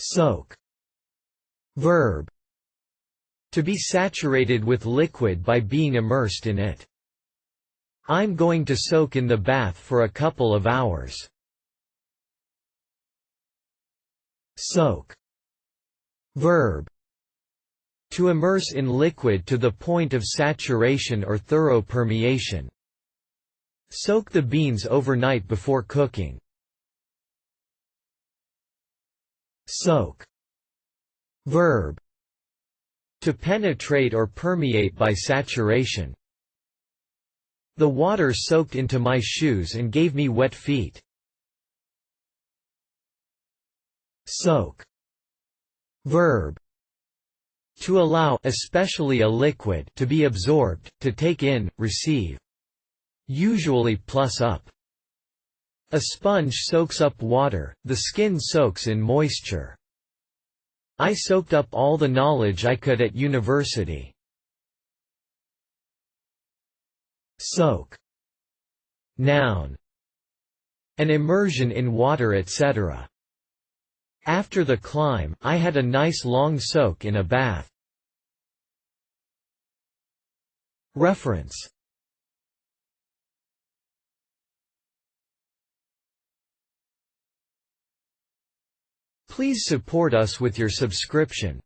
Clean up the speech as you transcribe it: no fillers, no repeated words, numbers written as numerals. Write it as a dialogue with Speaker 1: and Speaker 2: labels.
Speaker 1: Soak. Verb. To be saturated with liquid by being immersed in it. I'm going to soak in the bath for a couple of hours. Soak. Verb. To immerse in liquid to the point of saturation or thorough permeation. Soak the beans overnight before cooking. Soak. Verb. To penetrate or permeate by saturation. The water soaked into my shoes and gave me wet feet. Soak. Verb. To allow, especially a liquid, to be absorbed, to take in, receive. Usually plus up. A sponge soaks up water, the skin soaks in moisture. I soaked up all the knowledge I could at university. Soak. Noun. An immersion in water, etc. After the climb, I had a nice long soak in a bath. Reference. Please support us with your subscription.